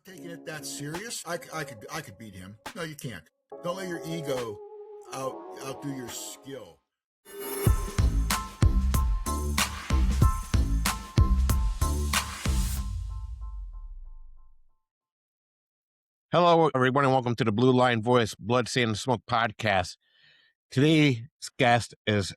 not taking it that serious. I could beat him. No, you can't. Don't let your ego outdo your skill. Hello, everyone, and welcome to the Blue Line Voice Blood, Sand, and Smoke podcast. Today's guest is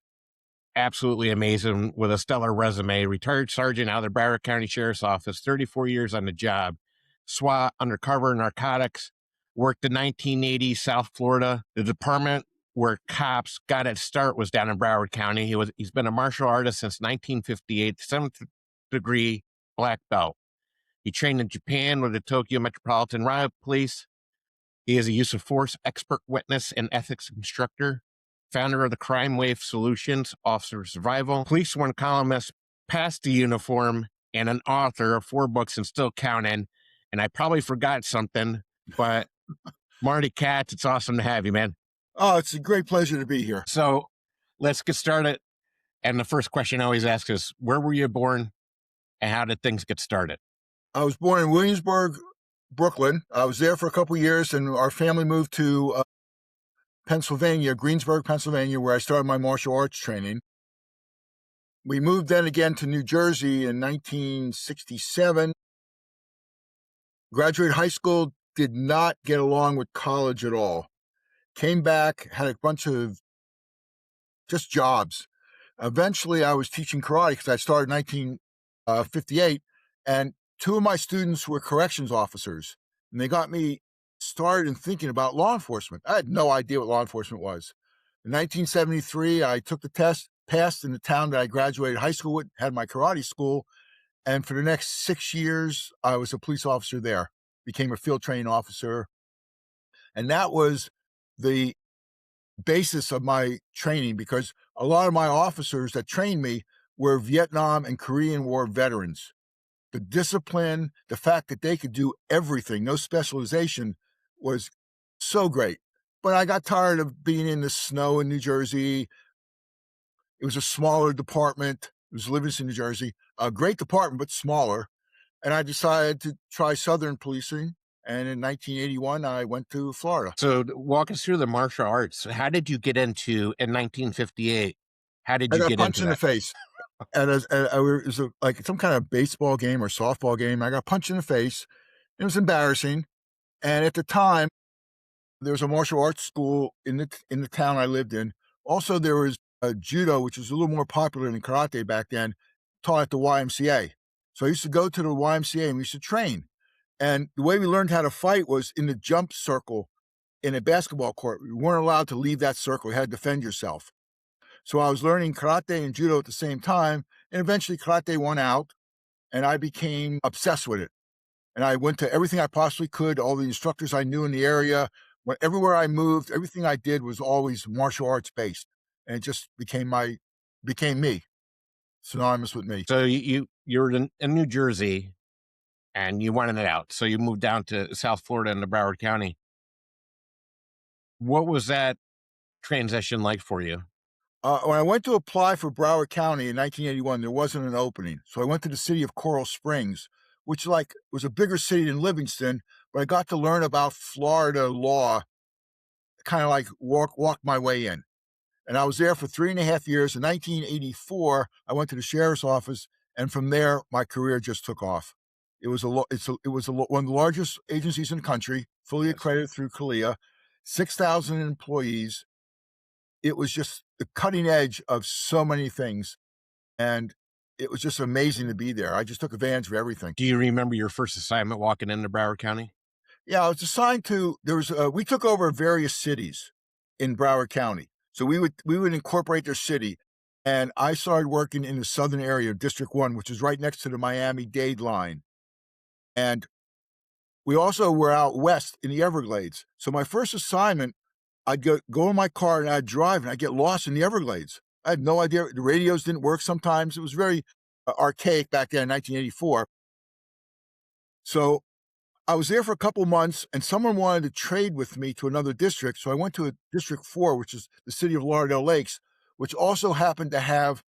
absolutely amazing with a stellar resume. Retired sergeant out of the Broward County Sheriff's Office, 34 years on the job. SWAT, undercover, narcotics. Worked in 1980, South Florida. The department where cops got its start was down in Broward County. He's been a martial artist since 1958, 7th degree black belt. He trained in Japan with the Tokyo Metropolitan Riot Police. He is a use of force expert witness and ethics instructor, founder of the Crime Wave Solutions, Officer of Survival, Police One columnist, past the uniform, and an author of 4 books and still counting. And I probably forgot something, but Marty, Katz, it's awesome to have you, man. Oh, it's a great pleasure to be here. So let's get started. And the first question I always ask is, where were you born and how did things get started? I was born in Williamsburg, Brooklyn. I was there for a couple of years, and our family moved to Pennsylvania, Greensburg, Pennsylvania, where I started my martial arts training. We moved then again to New Jersey in 1967. Graduated high school, did not get along with college at all. Came back, had a bunch of just jobs. Eventually, I was teaching karate because I started in 1958, and 2 of my students were corrections officers, and they got me started in thinking about law enforcement. I had no idea what law enforcement was. In 1973, I took the test, passed in the town that I graduated high school with, had my karate school, and for the next 6 years, I was a police officer there, became a field training officer, and that was the basis of my training because a lot of my officers that trained me were Vietnam and Korean War veterans. The discipline, the fact that they could do everything, no specialization, was so great. But I got tired of being in the snow in New Jersey. It was a smaller department. It was Livingston, New Jersey. A great department, but smaller. And I decided to try Southern policing. And in 1981, I went to Florida. So walk us through the martial arts. How did you get into, in 1958, how did you get into that? I got punched in the face. And it was like some kind of baseball game or softball game. I got punched in the face. It was embarrassing. And at the time, there was a martial arts school in the town I lived in. Also, there was a judo, which was a little more popular than karate back then, taught at the YMCA. So I used to go to the YMCA and we used to train. And the way we learned how to fight was in the jump circle in a basketball court. We weren't allowed to leave that circle. You had to defend yourself. So I was learning karate and judo at the same time, and eventually karate won out, and I became obsessed with it. And I went to everything I possibly could, all the instructors I knew in the area. Everywhere I moved, everything I did was always martial arts based, and it just became me, synonymous with me. So you were in New Jersey, and you wanted it out. So you moved down to South Florida into Broward County. What was that transition like for you? When I went to apply for Broward County in 1981, there wasn't an opening. So I went to the city of Coral Springs, which was a bigger city than Livingston, but I got to learn about Florida law, kind of like walk my way in. And I was there for 3.5 years. In 1984, I went to the sheriff's office, and from there, my career just took off. It was one of the largest agencies in the country, fully accredited through CALEA, 6,000 employees. It was just the cutting edge of so many things. And it was just amazing to be there. I just took advantage of everything. Do you remember your first assignment walking into Broward County? Yeah, I was assigned to, we took over various cities in Broward County. So we would incorporate their city. And I started working in the southern area of District 1, which is right next to the Miami-Dade line. And we also were out west in the Everglades. So my first assignment, I'd go in my car and I'd drive and I'd get lost in the Everglades. I had no idea. The radios didn't work sometimes. It was very archaic back then in 1984. So I was there for a couple months and someone wanted to trade with me to another district. So I went to District 4, which is the city of Lauderdale Lakes, which also happened to have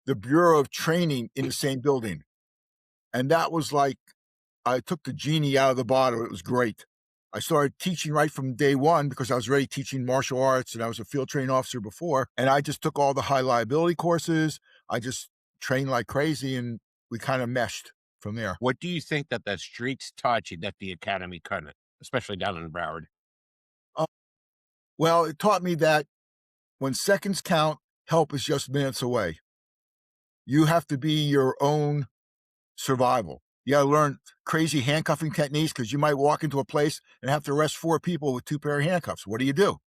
the Bureau of Training in the same building. And that was like I took the genie out of the bottle. It was great. I started teaching right from day one because I was already teaching martial arts and I was a field training officer before. And I just took all the high liability courses. I just trained like crazy and we kind of meshed from there. What do you think that the streets taught you that the academy couldn't, especially down in Broward? Well, it taught me that when seconds count, help is just minutes away. You have to be your own survival. You got to learn crazy handcuffing techniques because you might walk into a place and have to arrest 4 people with 2 pair of handcuffs. What do?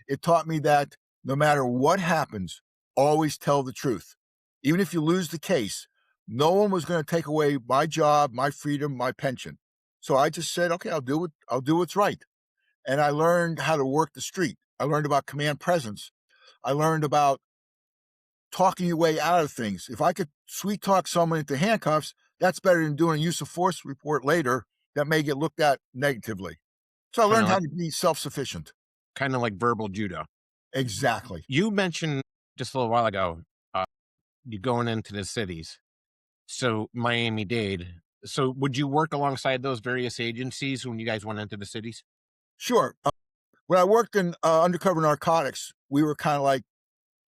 It taught me that no matter what happens, always tell the truth. Even if you lose the case, no one was going to take away my job, my freedom, my pension. So I just said, okay, I'll do what's right. And I learned how to work the street. I learned about command presence. I learned about talking your way out of things. If I could sweet talk someone into handcuffs, that's better than doing a use of force report later that may get looked at negatively. So I learned how to be self-sufficient. Kind of like verbal judo. Exactly. You mentioned just a little while ago, you going into the cities. So Miami-Dade. So would you work alongside those various agencies when you guys went into the cities? Sure. When I worked in undercover narcotics, we were kind of like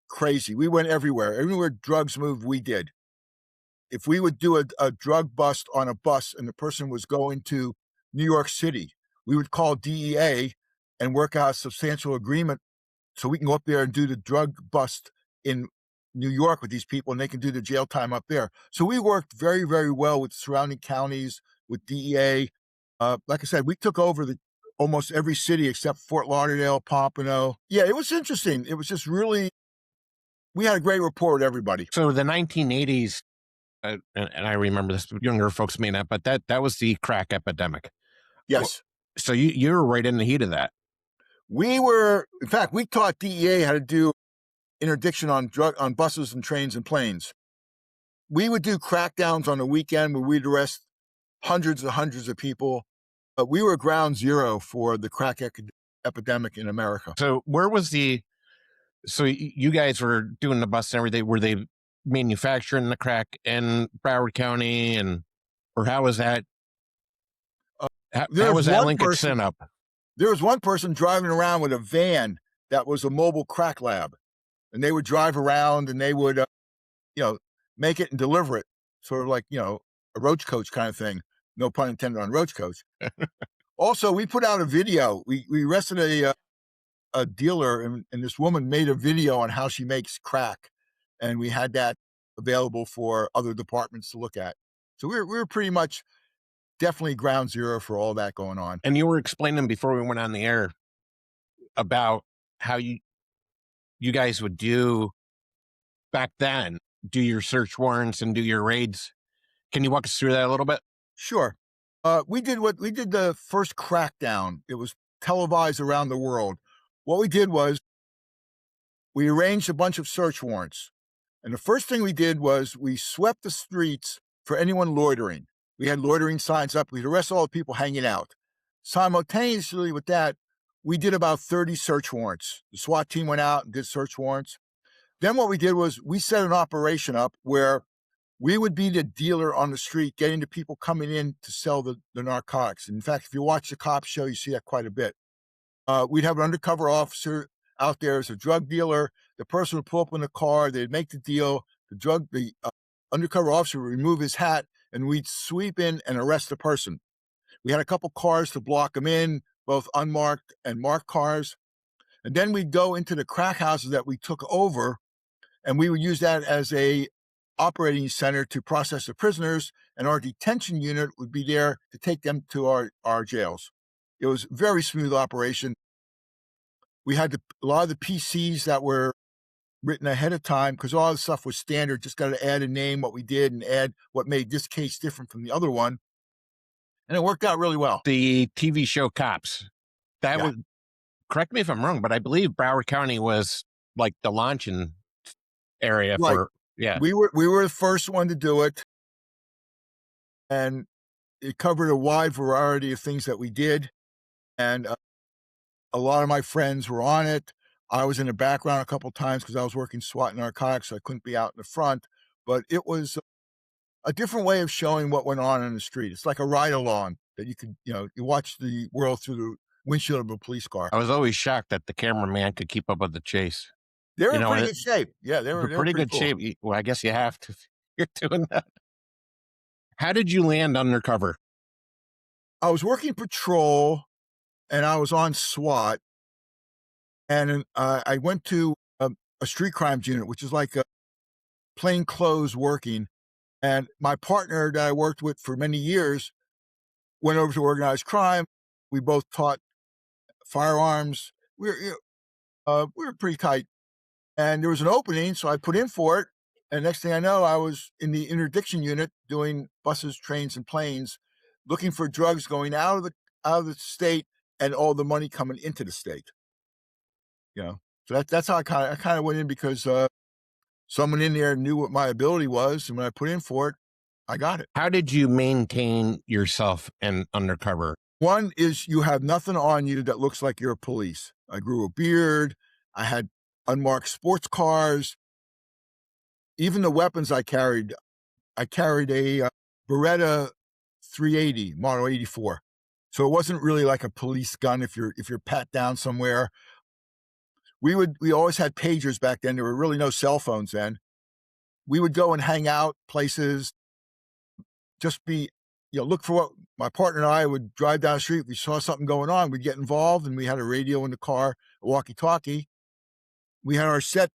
crazy. We went everywhere. Everywhere drugs moved, we did. If we would do a drug bust on a bus and the person was going to New York City, we would call DEA and work out a substantial agreement so we can go up there and do the drug bust in New York with these people and they can do the jail time up there. So we worked very, very well with surrounding counties, with DEA. Like I said, we took over almost every city except Fort Lauderdale, Pompano. Yeah, it was interesting. It was just really, we had a great rapport with everybody. So the 1980s, and I remember this, younger folks may not, but that was the crack epidemic. Yes. So you were right in the heat of that. In fact, we taught DEA how to do interdiction on buses and trains and planes. We would do crackdowns on the weekend where we'd arrest hundreds of people. But we were ground zero for the crack epidemic in America. So so you guys were doing the bus and everything. Were they manufacturing the crack in Broward County, or how was that? How was that linkage up? There was one person driving around with a van that was a mobile crack lab, and they would drive around and they would, make it and deliver it, sort of like a roach coach kind of thing. No pun intended on roach coach. Also, we put out a video. We arrested a dealer, and this woman made a video on how she makes crack, and we had that available for other departments to look at. So we were pretty much definitely ground zero for all that going on. And you were explaining before we went on the air about how you guys would do back then, do your search warrants and do your raids. Can you walk us through that a little bit? Sure. We did the first crackdown. It was televised around the world. What we did was we arranged a bunch of search warrants. And the first thing we did was we swept the streets for anyone loitering. We had loitering signs up. We'd arrest all the people hanging out. Simultaneously with that, we did about 30 search warrants. The SWAT team went out and did search warrants. Then what we did was we set an operation up where we would be the dealer on the street, getting the people coming in to sell the narcotics. In fact, if you watch the cop show, you see that quite a bit. We'd have an undercover officer out there as a drug dealer. The person would pull up in the car. They'd make the deal. The undercover officer would remove his hat, and we'd sweep in and arrest the person. We had a couple cars to block them in, both unmarked and marked cars. And then we'd go into the crack houses that we took over, and we would use that as a operating center to process the prisoners, and our detention unit would be there to take them to our jails. It was a very smooth operation. We had a lot of the PCs that were written ahead of time because all the stuff was standard. Just got to add a name, what we did, and add what made this case different from the other one. And it worked out really well. The TV show Cops, that was, correct me if I'm wrong, but I believe Broward County was like the launching area for, We were the first one to do it. And it covered a wide variety of things that we did. And a lot of my friends were on it. I was in the background a couple of times because I was working SWAT narcotics, so I couldn't be out in the front. But it was a different way of showing what went on in the street. It's like a ride-along that you could, you watch the world through the windshield of a police car. I was always shocked that the cameraman could keep up with the chase. They were You in know, pretty it, good shape. Yeah, they were pretty pretty good cool. shape. Well, I guess you have to. You're doing that. How did you land undercover? I was working patrol, and I was on SWAT, and I went to a street crimes unit, which is like a plain clothes working. And my partner that I worked with for many years went over to organized crime. We both taught firearms. We were pretty tight, and there was an opening, so I put in for it. And next thing I know, I was in the interdiction unit doing buses, trains, and planes, looking for drugs going out of the state and all the money coming into the state. So that's how I kind of went in, because someone in there knew what my ability was, and when I put in for it, I got it. How did you maintain yourself in undercover? One is you have nothing on you that looks like you're police. I grew a beard. I had unmarked sports cars. Even the weapons I carried a Beretta 380 Model 84. So it wasn't really like a police gun if you're pat down somewhere. We always had pagers back then. There were really no cell phones then. We would go and hang out places, just look for what my partner and I would drive down the street. If we saw something going on, we'd get involved, and we had a radio in the car, a walkie-talkie. We had our set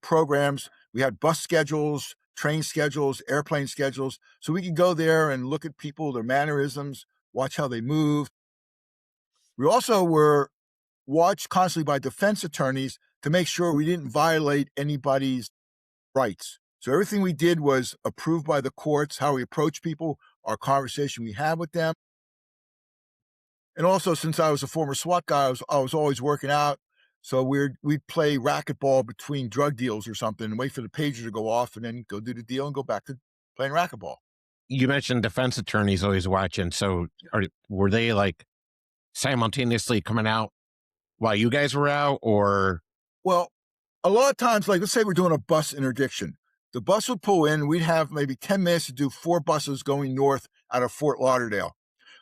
programs. We had bus schedules, train schedules, airplane schedules. So we could go there and look at people, their mannerisms, watch how they move. We also were watched constantly by defense attorneys to make sure we didn't violate anybody's rights. So everything we did was approved by the courts, how we approach people, our conversation we had with them. And also, since I was a former SWAT guy, I was always working out. So we'd play racquetball between drug deals or something and wait for the pager to go off and then go do the deal and go back to playing racquetball. You mentioned defense attorneys always watching. So were they like simultaneously coming out while you guys were out, or? Well, a lot of times, like let's say we're doing a bus interdiction. The bus would pull in. We'd have maybe 10 minutes to do 4 buses going north out of Fort Lauderdale.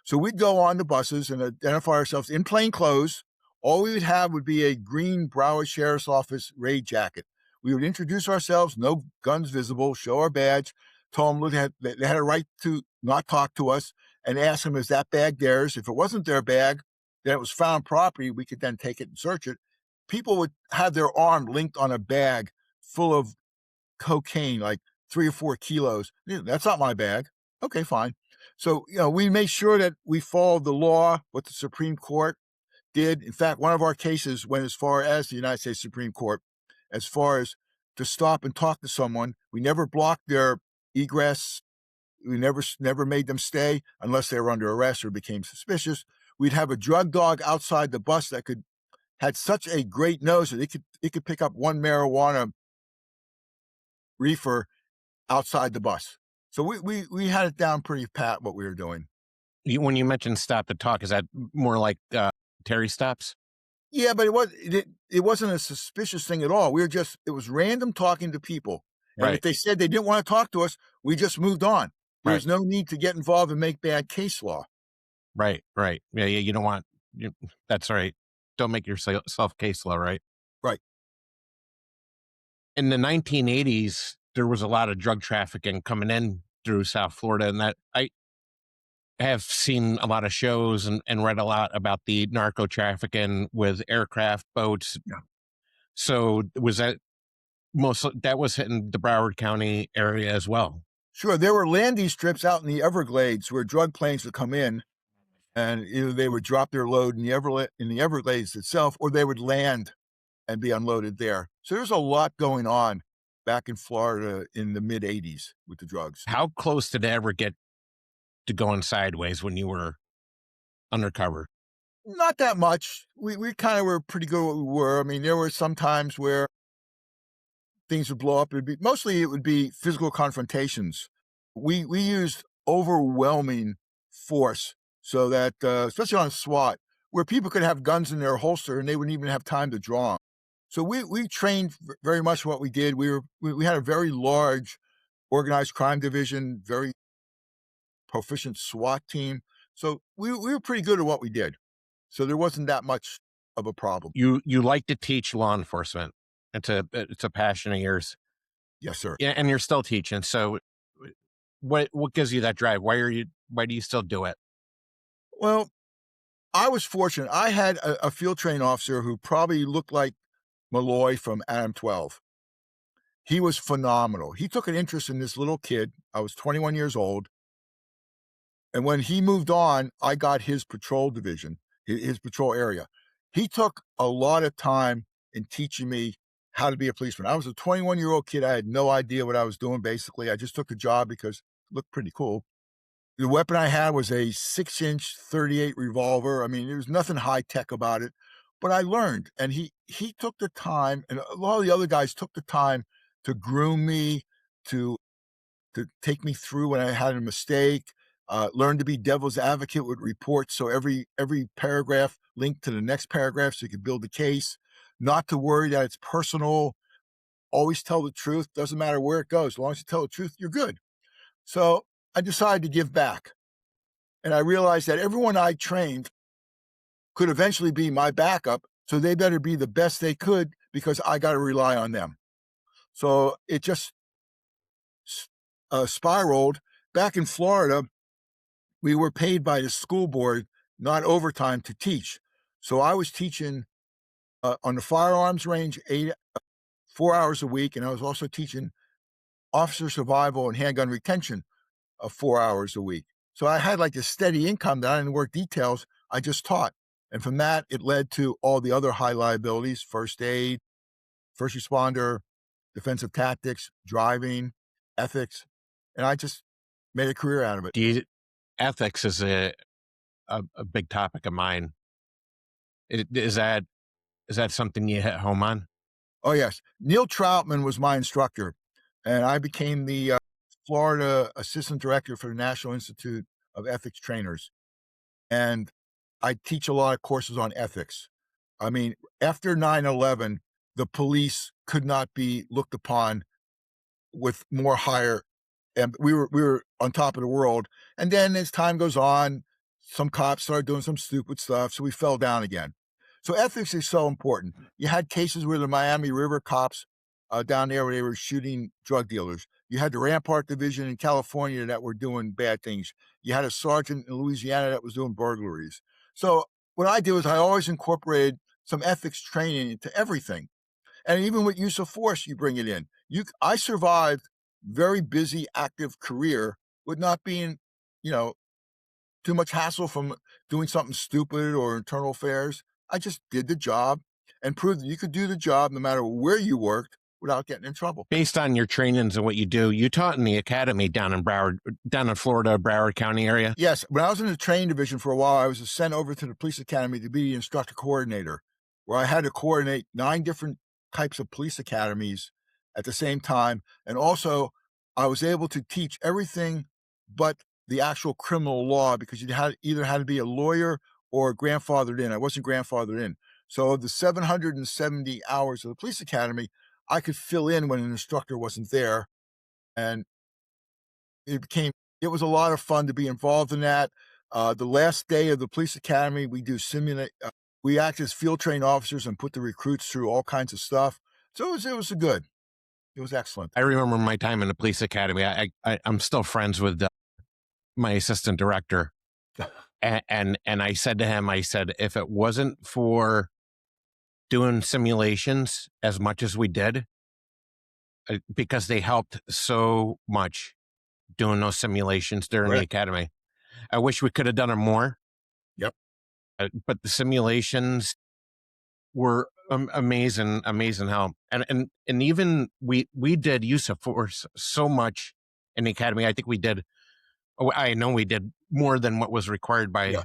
So we'd go on the buses and identify ourselves in plain clothes. All we would have would be a green Broward Sheriff's Office raid jacket. We would introduce ourselves, no guns visible, show our badge, tell them they had a right to not talk to us, and ask them, is that bag theirs? If it wasn't their bag, then it was found property. We could then take it and search it. People would have their arm linked on a bag full of cocaine, like 3 or 4 kilos. That's not my bag. Okay, fine. So, we made sure that we followed the law, what the Supreme Court did. In fact, one of our cases went as far as the United States Supreme Court, as far as to stop and talk to someone. We never blocked their egress. We never made them stay unless they were under arrest or became suspicious. We'd have a drug dog outside the bus that had such a great nose that it could pick up 1 marijuana reefer outside the bus. So we had it down pretty pat what we were doing. When you mentioned stop to talk, is that more like Terry stops? Yeah, but it wasn't a suspicious thing at all. It was random talking to people. And Right. if they said they didn't want to talk to us, we just moved on. There was no need to get involved and make bad case law. Right. Yeah, you don't want, that's right. Don't make yourself case law, right? Right. In the 1980s, there was a lot of drug trafficking coming in through South Florida, and that I have seen a lot of shows and read a lot about the narco trafficking with aircraft, boats. Yeah. So was that was in the Broward County area as well? Sure. There were landing strips out in the Everglades where drug planes would come in, and either they would drop their load in the Everglades itself, or they would land and be unloaded there. So there's a lot going on back in Florida in the mid 80s with the drugs. How close did it ever get to going sideways when you were undercover? Not that much. We kind of were pretty good at what we were. I mean, there were some times where things would blow up. It would be physical confrontations. We used overwhelming force so that, especially on SWAT, where people could have guns in their holster and they wouldn't even have time to draw them. So we trained very much what we did. We had a very large organized crime division, very proficient SWAT team. So we were pretty good at what we did. So there wasn't that much of a problem. You like to teach law enforcement. It's a passion of yours. Yes, sir. Yeah, and you're still teaching. So what gives you that drive? Why do you still do it? Well, I was fortunate. I had a field train officer who probably looked like Malloy from Adam 12. He was phenomenal. He took an interest in this little kid. I was 21 years old. And when he moved on, I got his patrol division, his patrol area. He took a lot of time in teaching me how to be a policeman. I was a 21-year-old kid. I had no idea what I was doing, basically. I just took a job because it looked pretty cool. The weapon I had was a 6-inch 38 revolver. I mean, there was nothing high-tech about it, but I learned. And he took the time, and a lot of the other guys took the time to groom me, to take me through when I had a mistake, learn to be devil's advocate with reports. So every paragraph linked to the next paragraph so you could build the case, not to worry that it's personal, always tell the truth. Doesn't matter where it goes. As long as you tell the truth, you're good. So I decided to give back. And I realized that everyone I trained could eventually be my backup. So they better be the best they could because I got to rely on them. So it just spiraled. Back in Florida, we were paid by the school board, not overtime, to teach. So I was teaching on the firearms range 4 hours a week, and I was also teaching officer survival and handgun retention 4 hours a week. So I had like a steady income that I didn't work details. I just taught. And from that, it led to all the other high liabilities: first aid, first responder, defensive tactics, driving, ethics. And I just made a career out of it. Ethics is a big topic of mine. Is that something you hit home on? Oh, yes. Neil Troutman was my instructor, and I became the Florida assistant director for the National Institute of Ethics Trainers. And I teach a lot of courses on ethics. I mean, after 9/11, the police could not be looked upon with more higher, and we were on top of the world. And then as time goes on, some cops started doing some stupid stuff, so we fell down again. So ethics is so important. You had cases where the Miami River cops down there where they were shooting drug dealers. You had the Rampart Division in California that were doing bad things. You had a sergeant in Louisiana that was doing burglaries. So what I do is I always incorporated some ethics training into everything. And even with use of force, you bring it in. I survived very busy, active career with not being, too much hassle from doing something stupid or internal affairs. I just did the job and proved that you could do the job no matter where you worked without getting in trouble. Based on your trainings and what you do, you taught in the academy down in Florida, Broward County area. Yes. When I was in the training division for a while, I was sent over to the police academy to be the instructor coordinator, where I had to coordinate 9 different types of police academies at the same time. And also, I was able to teach everything but the actual criminal law, because you either had to be a lawyer or grandfathered in. I wasn't grandfathered in. So the 770 hours of the police academy, I could fill in when an instructor wasn't there. And it was a lot of fun to be involved in that. The last day of the police academy, we do we act as field trained officers and put the recruits through all kinds of stuff. So it was good. It was excellent. I remember my time in the police academy. I'm still friends with my assistant director. And I said to him, if it wasn't for doing simulations as much as we did, because they helped so much doing those simulations during the academy, I wish we could have done it more. Yep. But the simulations were amazing help. And even we did use of force so much in the academy. I think I know we did more than what was required by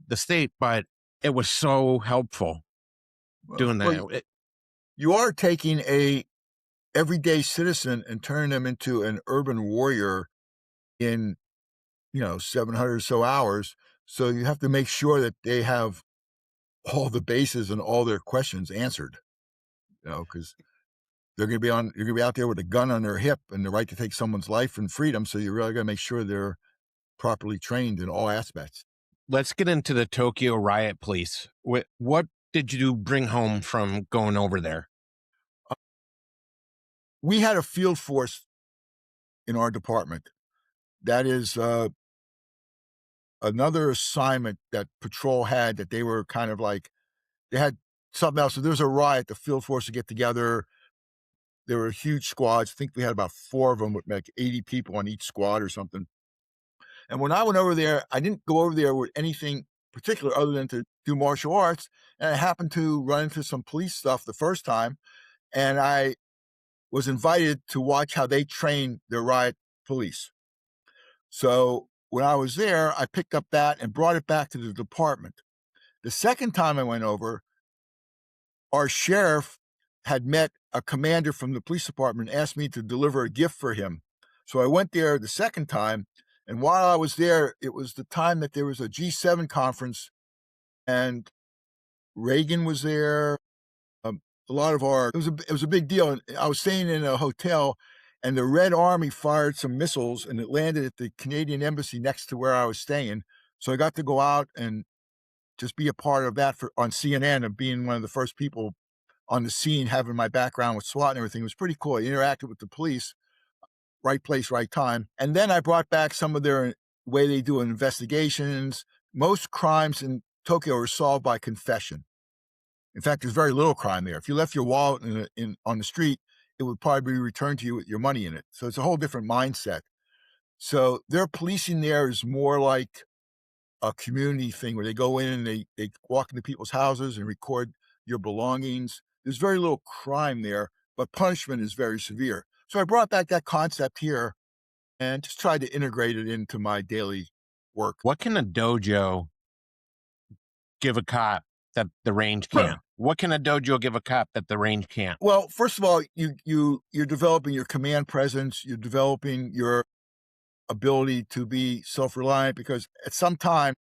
the state, but it was so helpful doing that. Well, you are taking a everyday citizen and turning them into an urban warrior in, 700 or so hours. So you have to make sure that they have all the bases and all their questions answered, because You're going to be out there with a gun on their hip and the right to take someone's life and freedom. So you really got to make sure they're properly trained in all aspects. Let's get into the Tokyo Riot Police. What did you bring home from going over there? We had a field force in our department. That is another assignment that patrol had, that they were kind of like, they had something else. So there was a riot, the field force would get together. There were huge squads. I think we had about 4 of them with like 80 people on each squad or something. And when I went over there, I didn't go over there with anything particular other than to do martial arts. And I happened to run into some police stuff the first time. And I was invited to watch how they train their riot police. So when I was there, I picked up that and brought it back to the department. The second time I went over, our sheriff had met a commander from the police department and asked me to deliver a gift for him. So I went there the second time. And while I was there, it was the time that there was a G7 conference, and Reagan was there. A lot of it was a big deal. And I was staying in a hotel, and the Red Army fired some missiles, and it landed at the Canadian embassy next to where I was staying. So I got to go out and just be a part of that on CNN, of being one of the first people on the scene, having my background with SWAT and everything. It was pretty cool. I interacted with the police, right place, right time. And then I brought back some of their way they do investigations. Most crimes in Tokyo are solved by confession. In fact, there's very little crime there. If you left your wallet on the street, it would probably be returned to you with your money in it. So it's a whole different mindset. So their policing there is more like a community thing, where they go in and they walk into people's houses and record your belongings. There's very little crime there, but punishment is very severe. So I brought back that concept here and just tried to integrate it into my daily work. What can a dojo give a cop that the range can't? What can a dojo give a cop that the range can't? Well, first of all, you're developing your command presence. You're developing your ability to be self-reliant, because at some time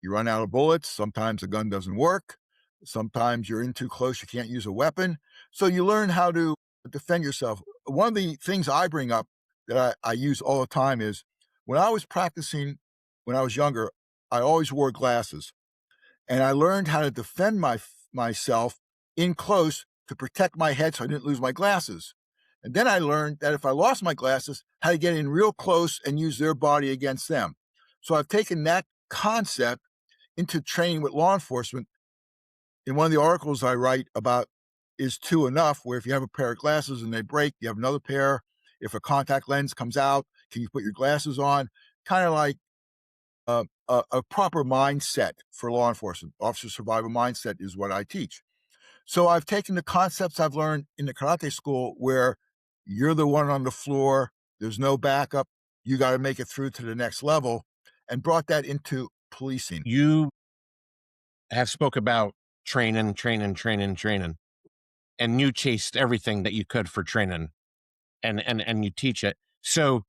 you run out of bullets. Sometimes the gun doesn't work. Sometimes you're in too close. You can't use a weapon. So you learn how to defend yourself. One of the things I bring up that I use all the time is, when I was practicing when I was younger, I always wore glasses. And I learned how to defend myself in close to protect my head so I didn't lose my glasses. And then I learned that if I lost my glasses, how to get in real close and use their body against them. So I've taken that concept into training with law enforcement. In one of the articles I write about, is two enough, where if you have a pair of glasses and they break, you have another pair. If a contact lens comes out, can you put your glasses on? Kind of like a proper mindset for law enforcement. Officer survival mindset is what I teach. So I've taken the concepts I've learned in the karate school, where you're the one on the floor, there's no backup, you got to make it through to the next level, and brought that into policing. You have spoke about training, and you chased everything that you could for training, and you teach it. So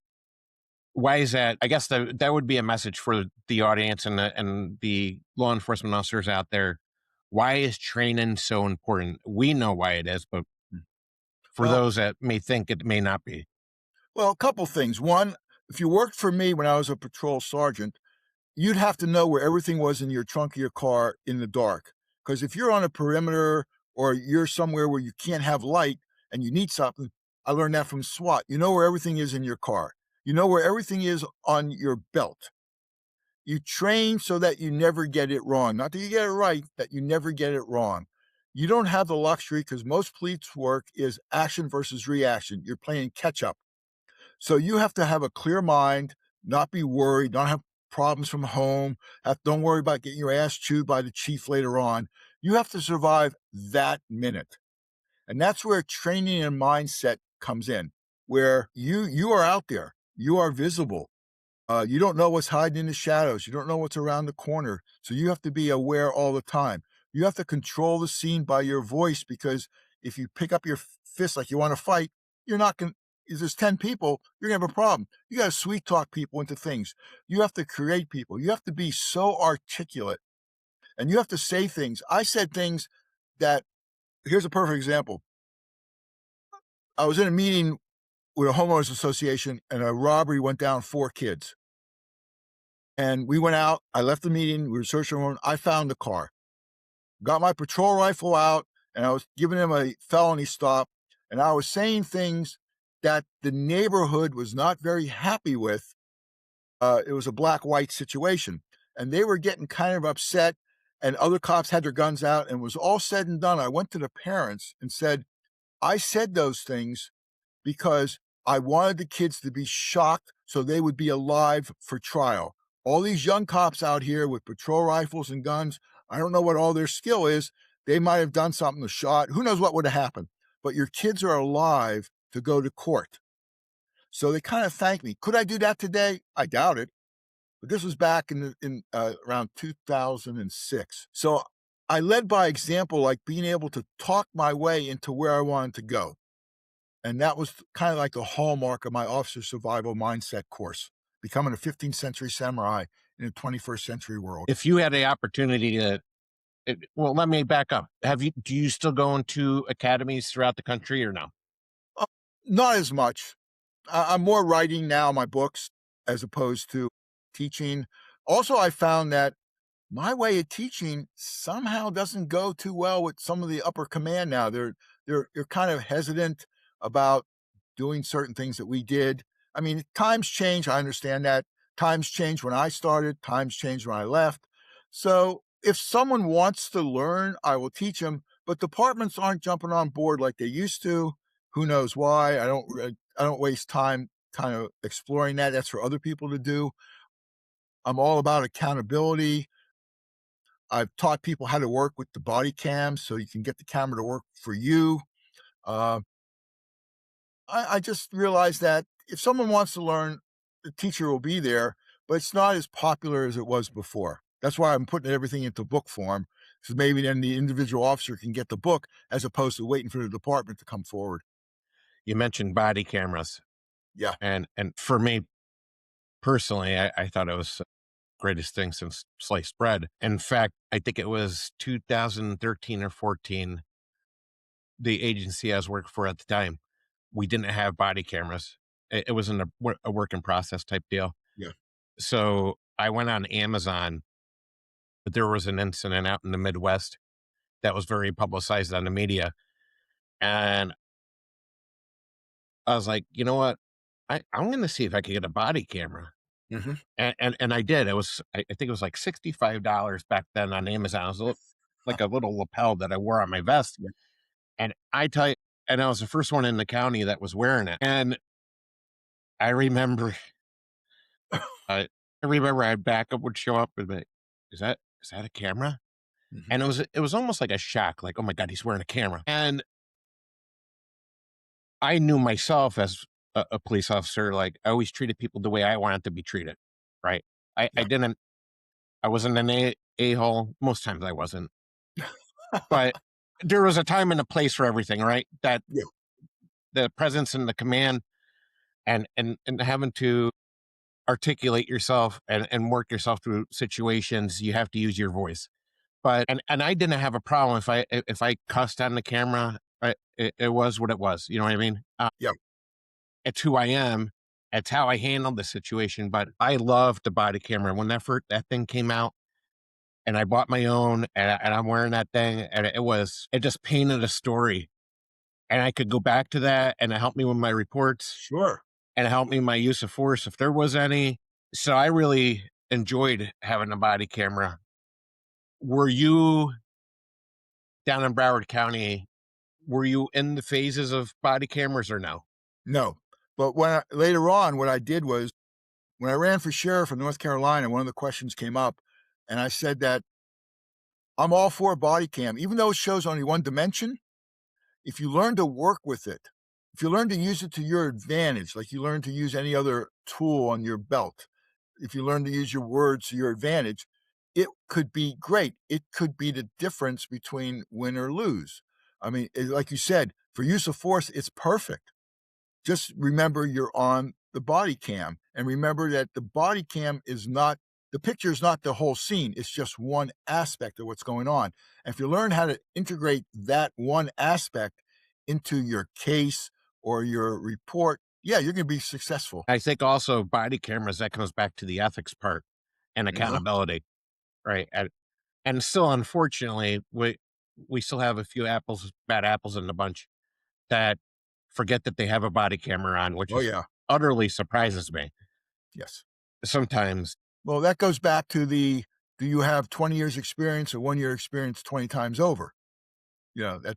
why is that? I guess that would be a message for the audience and the law enforcement officers out there. Why is training so important? We know why it is, but for those that may think it may not be. Well, a couple things. One, if you worked for me when I was a patrol sergeant, you'd have to know where everything was in your trunk of your car in the dark. Because if you're on a perimeter, or you're somewhere where you can't have light and you need something, I learned that from SWAT. You know where everything is in your car. You know where everything is on your belt. You train so that you never get it wrong. Not that you get it right, that you never get it wrong. You don't have the luxury, because most police work is action versus reaction. You're playing catch up. So you have to have a clear mind, not be worried, not have problems from home, don't worry about getting your ass chewed by the chief later on. You have to survive that minute. And that's where training and mindset comes in, where you are out there, you are visible. You don't know what's hiding in the shadows. You don't know what's around the corner. So you have to be aware all the time. You have to control the scene by your voice, because if you pick up your fist like you want to fight, you're not going to, if there's 10 people, you're going to have a problem. You got to sweet talk people into things. You have to create people. You have to be so articulate, and you have to say things. I said things that, here's a perfect example. I was in a meeting with a homeowners association, and a robbery went down 4 kids. And we went out. I left the meeting. We were searching around. I found the car, got my patrol rifle out, and I was giving him a felony stop. And I was saying things that the neighborhood was not very happy with. It was a black-white situation, and they were getting kind of upset, and other cops had their guns out, and it was all said and done. I went to the parents and said, I said those things because I wanted the kids to be shocked so they would be alive for trial. All these young cops out here with patrol rifles and guns, I don't know what all their skill is. They might have done something to shot. Who knows what would have happened? But your kids are alive to go to court. So they kind of thanked me. Could I do that today? I doubt it. But this was back in around 2006. So I led by example, like being able to talk my way into where I wanted to go. And that was kind of like the hallmark of my officer survival mindset course, becoming a 15th century samurai in a 21st century world. If you had the opportunity to, well, let me back up. Do you still go into academies throughout the country or no? Not as much. I'm more writing now my books as opposed to teaching. Also, I found that my way of teaching somehow doesn't go too well with some of the upper command now. They're kind of hesitant about doing certain things that we did. I mean, times change. I understand that. Times changed when I started. Times changed when I left. So if someone wants to learn, I will teach them. But departments aren't jumping on board like they used to. Who knows why? I don't waste time kind of exploring that. That's for other people to do. I'm all about accountability. I've taught people how to work with the body cam so you can get the camera to work for you. I just realized that if someone wants to learn, the teacher will be there, but it's not as popular as it was before. That's why I'm putting everything into book form, so maybe then the individual officer can get the book as opposed to waiting for the department to come forward. You mentioned body cameras. Yeah. And for me personally, I thought it was the greatest thing since sliced bread. In fact, I think it was 2013 or 14, the agency I was working for at the time, we didn't have body cameras. It wasn't a work in process type deal. Yeah. So I went on Amazon, but there was an incident out in the Midwest that was very publicized on the media. And I was like, you know what? I'm going to see if I can get a body camera. Mm-hmm. And I did. I think it was like $65 back then on Amazon. It was like a little lapel that I wore on my vest. Yeah. And I tell you, and I was the first one in the county that was wearing it. And I remember, backup would show up and be like, is that a camera? Mm-hmm. And it was almost like a shock, like, oh my God, he's wearing a camera. And I knew myself as a police officer, like I always treated people the way I wanted to be treated. Right. I wasn't an a-hole. Most times I wasn't. But there was a time and a place for everything, right? That Yeah. the presence and the command and having to articulate yourself and work yourself through situations, you have to use your voice. But and I didn't have a problem if I cussed on the camera. It was what it was. You know what I mean? Yeah. It's who I am. It's how I handled the situation. But I loved the body camera when that thing came out. And I bought my own, and I'm wearing that thing, and it just painted a story. And I could go back to that, and it helped me with my reports, Sure. and it helped me with my use of force if there was any. So I really enjoyed having a body camera. Were you down in Broward County? Were you in the phases of body cameras or no? No. But later on, what I did was when I ran for sheriff in North Carolina, one of the questions came up, and I said that I'm all for body cam, even though it shows only one dimension. If you learn to work with it, if you learn to use it to your advantage, like you learn to use any other tool on your belt, if you learn to use your words to your advantage, it could be great. It could be the difference between win or lose. I mean, like you said, for use of force, it's perfect. Just remember you're on the body cam, and remember that the body cam the picture is not the whole scene. It's just one aspect of what's going on. And if you learn how to integrate that one aspect into your case or your report, yeah, you're going to be successful. I think also body cameras, that comes back to the ethics part and Uh-huh. accountability, right? And still, unfortunately, we still have a few bad apples in the bunch that forget that they have a body camera on, which Oh, is yeah. utterly surprises me Yes. sometimes. Well, that goes back to the do you have 20 years experience or 1 year experience 20 times over? That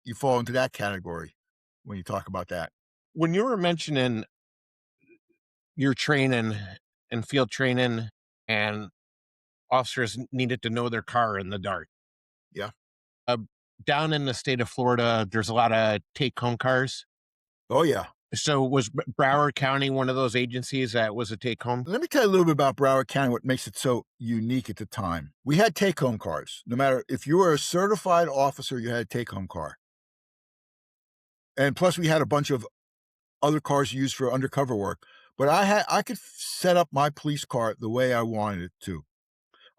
you fall into that category when you talk about that. When you were mentioning your training and field training and officers needed to know their car in the dark, Yeah. uh, down in the state of Florida, there's a lot of take home cars. Oh, yeah. So was Broward County one of those agencies that was a take home? Let me tell you a little bit about Broward County, what makes it so unique at the time. We had take home cars. No matter if you were a certified officer, you had a take home car. And plus, we had a bunch of other cars used for undercover work. But I could set up my police car the way I wanted it to.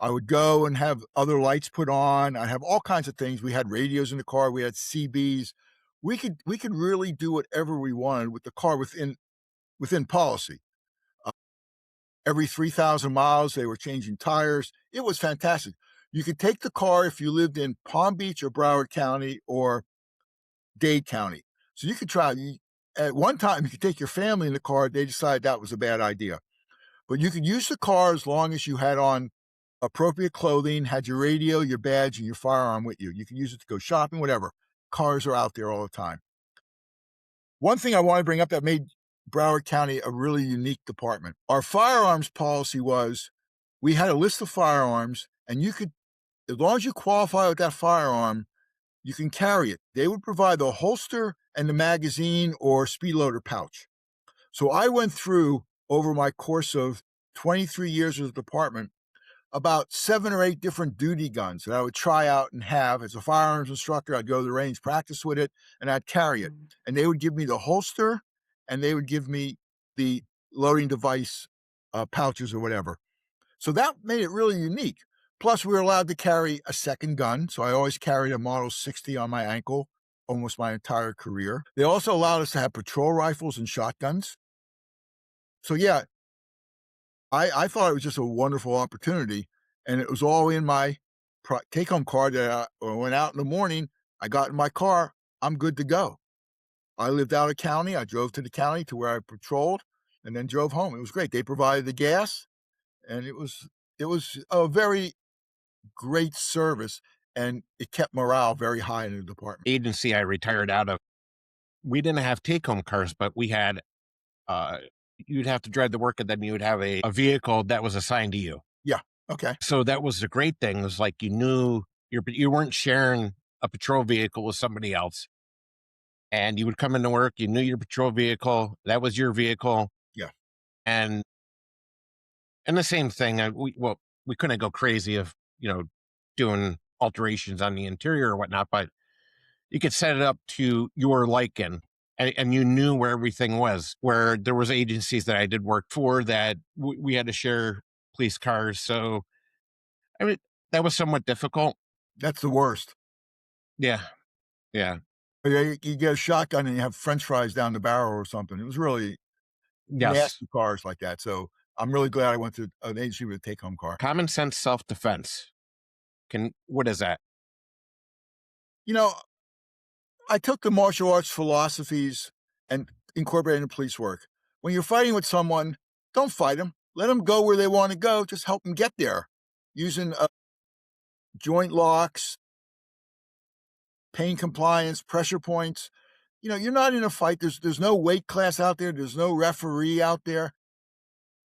I would go and have other lights put on. I have all kinds of things. We had radios in the car. We had CBs. We could really do whatever we wanted with the car within policy. Uh, every 3,000 miles, they were changing tires. It was fantastic. You could take the car if you lived in Palm Beach or Broward County or Dade County. So you could try. At one time, you could take your family in the car. They decided that was a bad idea. But you could use the car as long as you had on appropriate clothing, had your radio, your badge, and your firearm with you. You can use it to go shopping, whatever. Cars are out there all the time. One thing I want to bring up that made Broward County a really unique department. Our firearms policy was we had a list of firearms, and you could, as long as you qualify with that firearm, you can carry it. They would provide the holster and the magazine or speed loader pouch. So I went through, over my course of 23 years with the department, about 7 or 8 different duty guns that I would try out and have. As a firearms instructor, I'd go to the range, practice with it, and I'd carry it. And they would give me the holster, and they would give me the loading device pouches or whatever. So that made it really unique. Plus, we were allowed to carry a second gun. So I always carried a Model 60 on my ankle almost my entire career. They also allowed us to have patrol rifles and shotguns. So yeah, I thought it was just a wonderful opportunity, and it was all in my take-home car that I went out in the morning. I got in my car. I'm good to go. I lived out of county. I drove to the county to where I patrolled, and then drove home. It was great. They provided the gas, and it was a very great service, and it kept morale very high in the department. Agency I retired out of, we didn't have take home cars, but we had, you'd have to drive to work and then you would have a vehicle that was assigned to you. Yeah. Okay. So that was the great thing. It was like you knew you weren't sharing a patrol vehicle with somebody else. And you would come into work, you knew your patrol vehicle, that was your vehicle. Yeah. And the same thing, we couldn't go crazy of, doing alterations on the interior or whatnot, but you could set it up to your liking. And you knew where everything was. Where there was agencies that I did work for that we had to share police cars. So, I mean, that was somewhat difficult. That's the worst. Yeah. Yeah. You get a shotgun and you have French fries down the barrel or something. It was really Yes. nasty cars like that. So I'm really glad I went to an agency with a take-home car. Common sense self-defense. What is that? You know, I took the martial arts philosophies and incorporated in police work. When you're fighting with someone, don't fight them. Let them go where they want to go. Just help them get there using joint locks, pain compliance, pressure points. You're not in a fight. There's no weight class out there. There's no referee out there.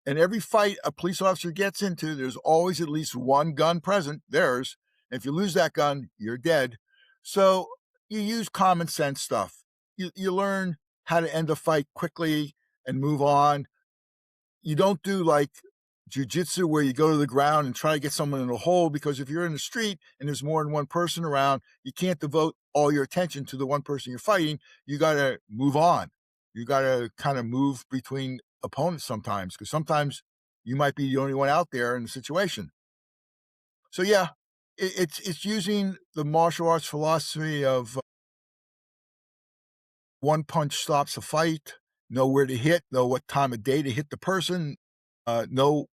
And every fight a police officer gets into, there's always at least one gun present, theirs. And if you lose that gun, you're dead. So you use common sense stuff. You learn how to end a fight quickly and move on. You don't do like jujitsu where you go to the ground and try to get someone in a hole, because if you're in the street and there's more than one person around, you can't devote all your attention to the one person you're fighting. You got to move on. You got to kind of move between opponents sometimes, because sometimes you might be the only one out there in the situation. So yeah, it's using the martial arts philosophy of one punch stops a fight, know where to hit, know what time of day to hit the person, know,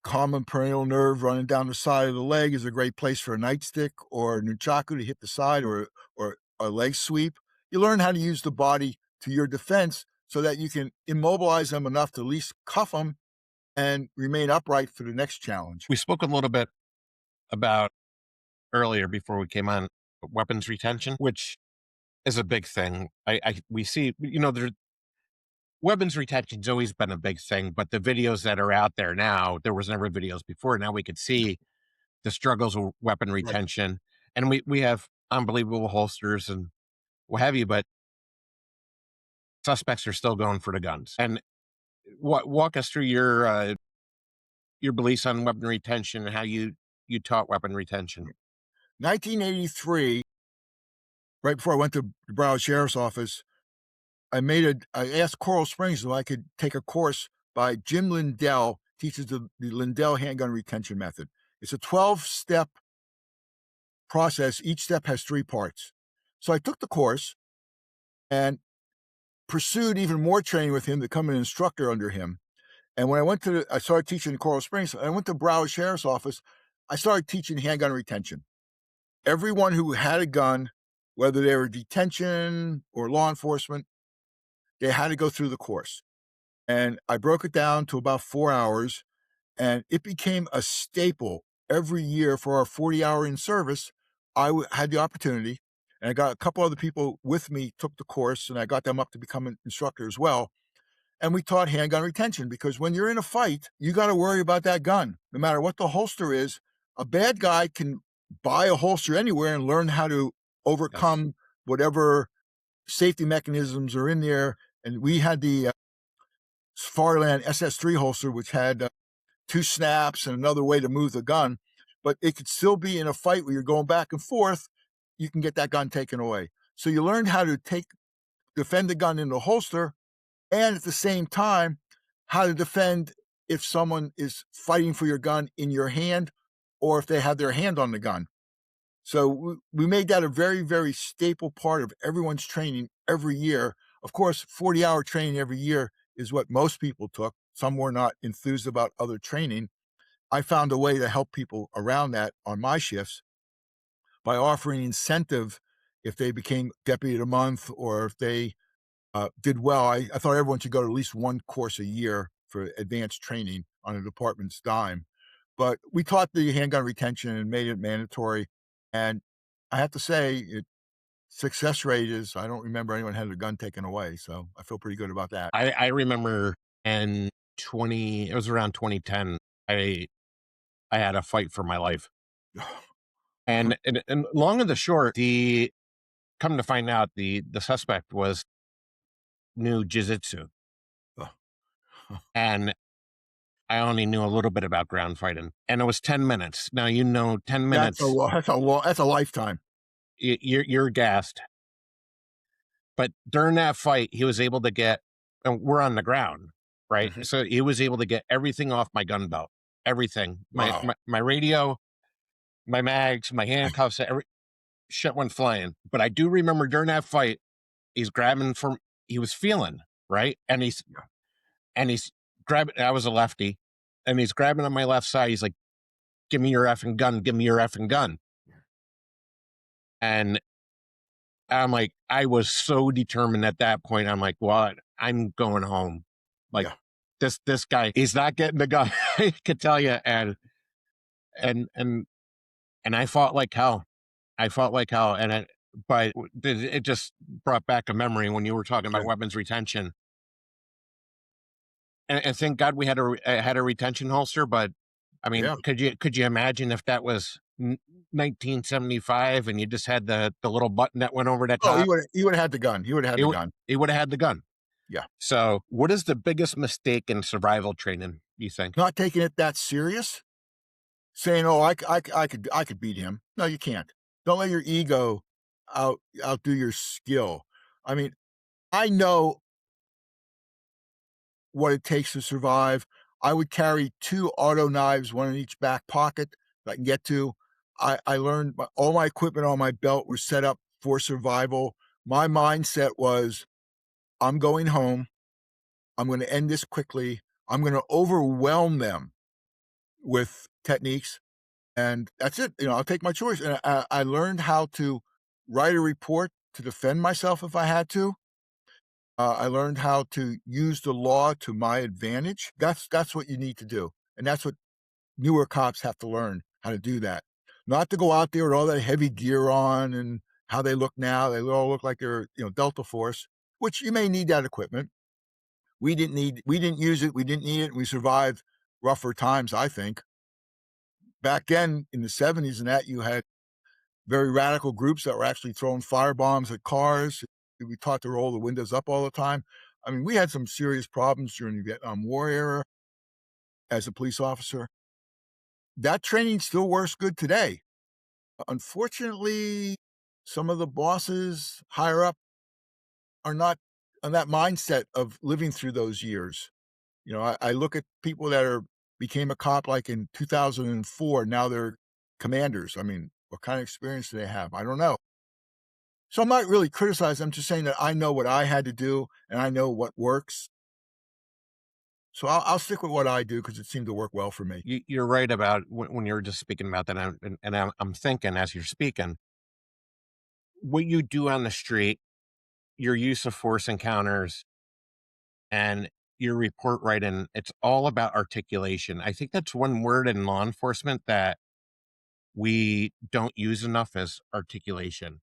common perennial nerve running down the side of the leg is a great place for a nightstick or a nunchaku to hit the side or a leg sweep. You learn how to use the body to your defense so that you can immobilize them enough to at least cuff them and remain upright for the next challenge. We spoke a little bit about earlier before we came on weapons retention, which is a big thing. We see, weapons retention's always been a big thing, but the videos that are out there now, there was never videos before. Now we could see the struggles with weapon retention, and we have unbelievable holsters and what have you, but suspects are still going for the guns. And walk us through your beliefs on weapon retention and how you taught weapon retention. 1983, right before I went to the Broward Sheriff's Office, I asked Coral Springs if I could take a course by Jim Lindell, teaches the Lindell handgun retention method. It's a 12-step process. Each step has 3 parts. So I took the course and pursued even more training with him to become an instructor under him. And when I started teaching in Coral Springs, I went to Broward Sheriff's Office, I started teaching handgun retention. Everyone who had a gun, whether they were detention or law enforcement, they had to go through the course. And I broke it down to about 4 hours, and it became a staple every year for our 40-hour in service. I had the opportunity, and I got a couple other people with me, took the course, and I got them up to become an instructor as well. And we taught handgun retention because when you're in a fight, you got to worry about that gun. No matter what the holster is, a bad guy can buy a holster anywhere and learn how to overcome whatever safety mechanisms are in there. And we had the Farland SS3 holster, which had 2 snaps and another way to move the gun, but it could still be in a fight where you're going back and forth. You can get that gun taken away. So you learned how to defend the gun in the holster, and at the same time, how to defend if someone is fighting for your gun in your hand or if they have their hand on the gun. So we made that a very, very staple part of everyone's training every year. Of course, 40-hour training every year is what most people took. Some were not enthused about other training. I found a way to help people around that on my shifts by offering incentive if they became deputy of the month or if they did well. I thought everyone should go to at least 1 course a year for advanced training on a department's dime. But we taught the handgun retention and made it mandatory. And I have to say, success rate is, I don't remember anyone had a gun taken away. So I feel pretty good about that. I remember it was around 2010, I had a fight for my life. And long and the short, come to find out, the suspect knew jiu-jitsu. And I only knew a little bit about ground fighting, and it was 10 minutes. Now, 10 minutes. That's a lifetime. You're gassed. But during that fight, he was able to get, and we're on the ground, right? Mm-hmm. So he was able to get everything off my gun belt, everything. Wow. My radio, my mags, my handcuffs, shit went flying. But I do remember during that fight, he was feeling, right? And he's grabbing, I was a lefty, and he's grabbing on my left side. He's like, give me your effing gun, give me your effing gun. And I'm like, I was so determined at that point. I'm like, what? I'm going home. Like, this guy, he's not getting the gun. I could tell you. And I fought like hell. But it just brought back a memory when you were talking about weapons retention. And thank God we had a retention holster. But I mean, could you imagine if that was 1975 and you just had the little button that went over that top? He would have had the gun. He would have had the gun. Yeah. So what is the biggest mistake in survival training, you think? Not taking it that serious. Saying, oh, I could beat him. No, you can't. Don't let your ego outdo your skill. I mean, I know what it takes to survive. I would carry 2 auto knives, 1 in each back pocket that I can get to. I learned all my equipment on my belt was set up for survival. My mindset was, I'm going home. I'm going to end this quickly. I'm going to overwhelm them with techniques, and that's it. I'll take my choice. And I learned how to write a report to defend myself if I had to. I learned how to use the law to my advantage. That's what you need to do, and that's what newer cops have to learn how to do that. Not to go out there with all that heavy gear on and how they look now. They all look like they're Delta Force, which you may need that equipment. We didn't use it. We didn't need it. We survived rougher times, I think. Back then in the 70s and that, you had very radical groups that were actually throwing firebombs at cars. We taught to roll the windows up all the time. I mean, we had some serious problems during the Vietnam War era as a police officer. That training still works good today. Unfortunately, some of the bosses higher up are not on that mindset of living through those years. I look at people that became a cop like in 2004. Now they're commanders. I mean, what kind of experience do they have? I don't know. So I'm not really criticizing. I'm just saying that I know what I had to do and I know what works. So I'll stick with what I do because it seemed to work well for me. You're right about when you were just speaking about that, and I'm thinking as you're speaking, what you do on the street, your use of force encounters, and your report writing, it's all about articulation. I think that's one word in law enforcement that we don't use enough as articulation.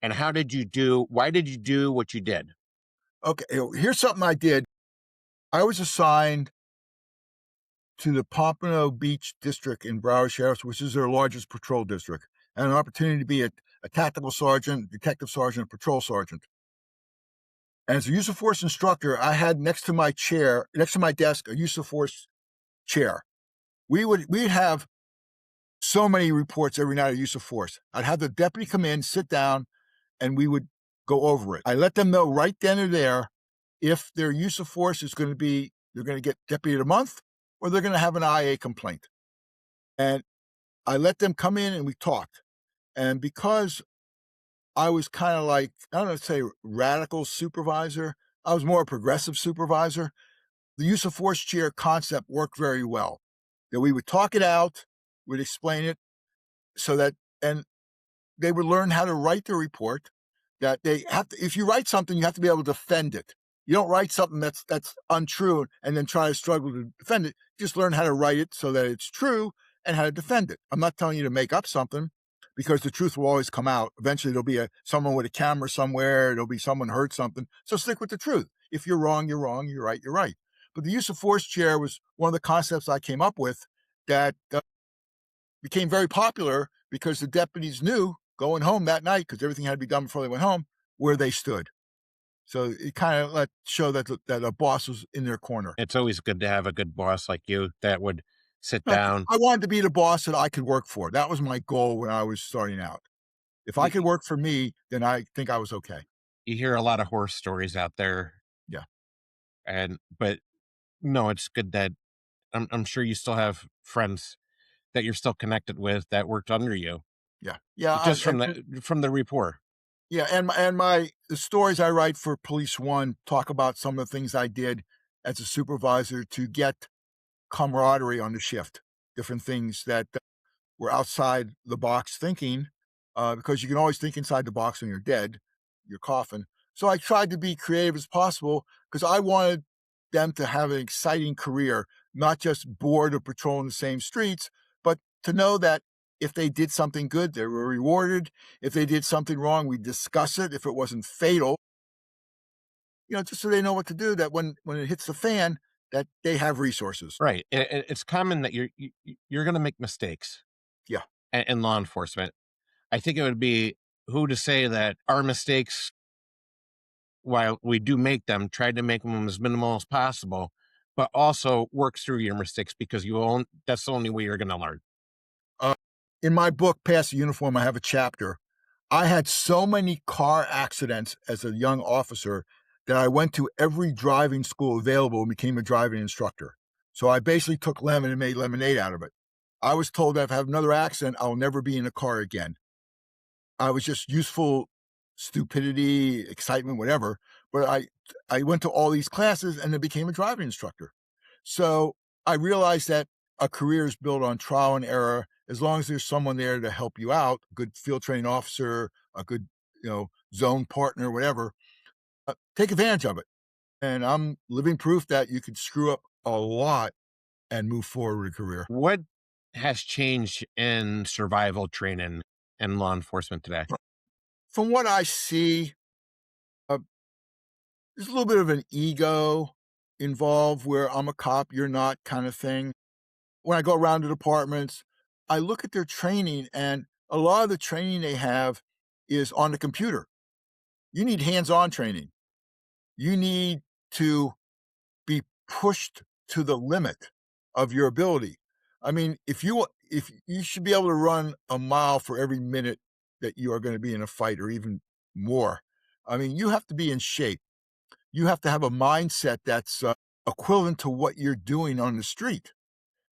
And why did you do what you did? Okay, here's something I did. I was assigned to the Pompano Beach District in Broward Sheriff's, which is their largest patrol district, and an opportunity to be a tactical sergeant, detective sergeant, patrol sergeant. And as a use of force instructor, I had next to my desk, a use of force chair. We'd have so many reports every night of use of force. I'd have the deputy come in, sit down, and we would go over it. I let them know right then or there if their use of force is going to be, they're going to get deputy of the month or they're going to have an IA complaint. And I let them come in and we talked. And because I was kind of like, I don't know, say radical supervisor, I was more a progressive supervisor. The use of force chair concept worked very well. That we would talk it out, we'd explain it so that, and they would learn how to write the report. That they have to, if you write something, you have to be able to defend it. You don't write something that's untrue and then try to struggle to defend it. Just learn how to write it so that it's true and how to defend it. I'm not telling you to make up something because the truth will always come out. Eventually there'll be someone with a camera somewhere. There'll be someone heard something. So stick with the truth. If you're wrong, you're wrong. You're right, you're right. But the use of force chair was one of the concepts I came up with that became very popular because the deputies knew going home that night, because everything had to be done before they went home, where they stood. So it kind of let show that a boss was in their corner. It's always good to have a good boss like you that would sit down. I wanted to be the boss that I could work for. That was my goal when I was starting out. If I could work for me, then I think I was okay. You hear a lot of horror stories out there. Yeah. But no, it's good that I'm sure you still have friends that you're still connected with that worked under you. Yeah. Yeah. Just from the rapport. Yeah. And the stories I write for Police One talk about some of the things I did as a supervisor to get camaraderie on the shift, different things that were outside the box thinking, because you can always think inside the box when you're dead, your coffin. So I tried to be creative as possible because I wanted them to have an exciting career, not just bored of patrolling the same streets, but to know that if they did something good, they were rewarded. If they did something wrong, we discuss it. If it wasn't fatal, just so they know what to do, that when it hits the fan, that they have resources. Right. It's common that you're going to make mistakes. Yeah. In law enforcement. I think it would be who to say that our mistakes, while we do make them, try to make them as minimal as possible, but also work through your mistakes because that's the only way you're going to learn. In my book, Pass the Uniform, I have a chapter. I had so many car accidents as a young officer that I went to every driving school available and became a driving instructor. So I basically took lemon and made lemonade out of it. I was told that if I have another accident, I'll never be in a car again. I was just useful stupidity, excitement, whatever. But I went to all these classes and then became a driving instructor. So I realized that a career is built on trial and error. As long as there's someone there to help you out, a good field training officer, a good, zone partner, whatever, take advantage of it. And I'm living proof that you could screw up a lot and move forward with a career. What has changed in survival training and law enforcement today? From what I see, uh, there's a little bit of an ego involved where I'm a cop, you're not kind of thing. When I go around to departments, I look at their training, and a lot of the training they have is on the computer. You need hands-on training. You need to be pushed to the limit of your ability. I mean, if you should be able to run a mile for every minute that you are going to be in a fight or even more. I mean, you have to be in shape. You have to have a mindset that's equivalent to what you're doing on the street.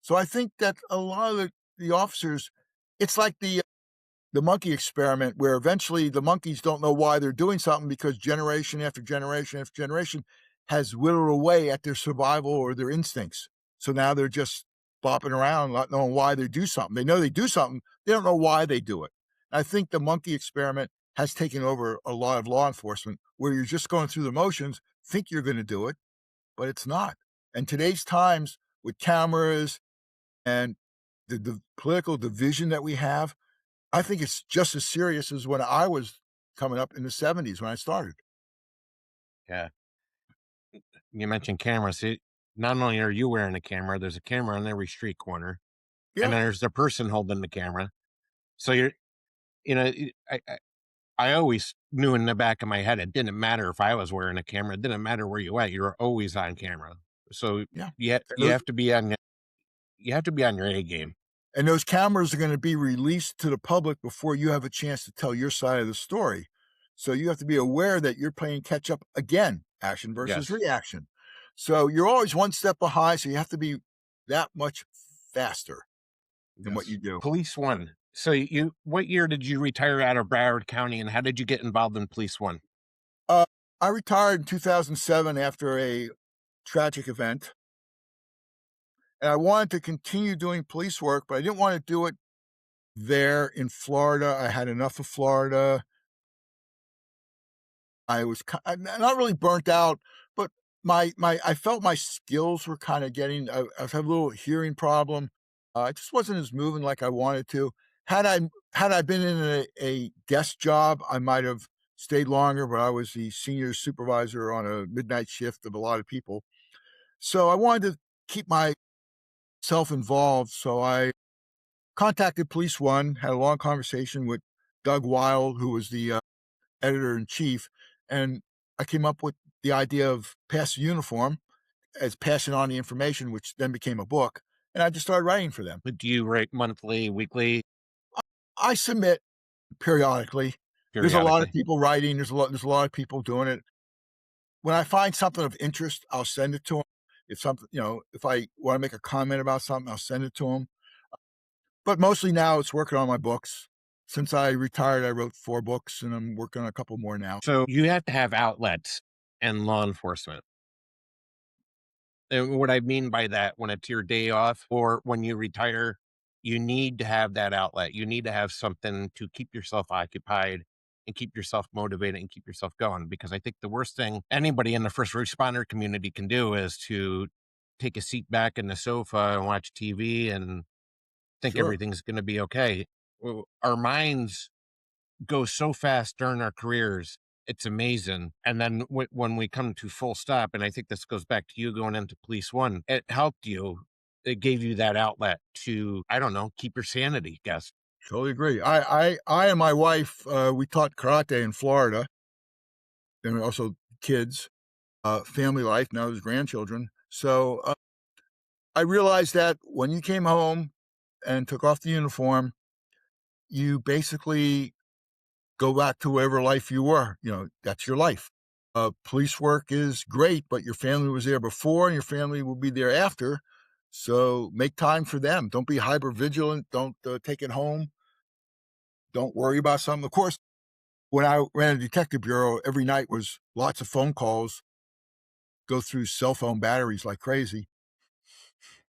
So I think that a lot of the officers, it's like the monkey experiment where eventually the monkeys don't know why they're doing something because generation after generation after generation has whittled away at their survival or their instincts. So now they're just bopping around, not knowing why they do something. They know they do something, they don't know why they do it. I think the monkey experiment has taken over a lot of law enforcement where you're just going through the motions, think you're going to do it, but it's not. And today's times with cameras and the political division that we have, I think it's just as serious as when I was coming up in the '70s when I started. Yeah. You mentioned cameras. Not only are you wearing a camera, there's a camera on every street corner, and Yeah, there's the person holding the camera. So you know, I always knew in the back of my head, it didn't matter if I was wearing a camera. It didn't matter where you went. You were always on camera. So yeah. And you those have to be on you have to be on your A game. and those cameras are gonna be released to the public before you have a chance to tell your side of the story. So you have to be aware that you're playing catch up again, action versus Yes. reaction. So you're always one step behind, so you have to be that much faster in what Yes. you do. Police One. So what year did you retire out of Broward County, and how did you get involved in Police One? Uh, I retired in 2007 after a tragic event, and I wanted to continue doing police work, but I didn't wanna do it there in Florida. I had enough of Florida. I was not really burnt out, but my I felt my skills were kinda getting I have a little hearing problem. I just wasn't as moving like I wanted to. Had I had I been in a desk job, I might have stayed longer, but I was the senior supervisor on a midnight shift of a lot of people. So I wanted to keep myself involved, so I contacted Police One, had a long conversation with Doug Wild, who was the, editor in chief, and I came up with the idea of Pass the Uniform as passing on the information, which then became a book, and I just started writing for them. Do you write monthly, weekly, I submit periodically. There's a lot of periodically? people writing, there's a lot of people doing it. When I find something of interest, I'll send it to them. If something if I wanna make a comment about something, I'll send it to them. But mostly now it's working on my books. Since I retired, I wrote 4 books, and I'm working on a couple more now. So you have to have outlets in law enforcement. And what I mean by that, when it's your day off or when you retire, you need to have that outlet. You need to have something to keep yourself occupied and keep yourself motivated and keep yourself going. Because I think the worst thing anybody in the first responder community can do is to take a seat back in the sofa and watch TV and think Sure, everything's going to be okay. Our minds go so fast during our careers. It's amazing. And then when we come to full stop, and I think this goes back to you going into Police One, it helped you. It gave you that outlet to, I don't know, keep your sanity, guess. totally agree. I and my wife, we taught karate in Florida, and also kids, family life, now there's grandchildren. So, I realized that when you came home and took off the uniform, you basically go back to whatever life you were, that's your life. Police work is great, but your family was there before and your family will be there after. So make time for them. Don't be hyper vigilant. Don't take it home. Don't worry about something. Of course, When I ran a detective bureau, every night was lots of phone calls, go through cell phone batteries like crazy.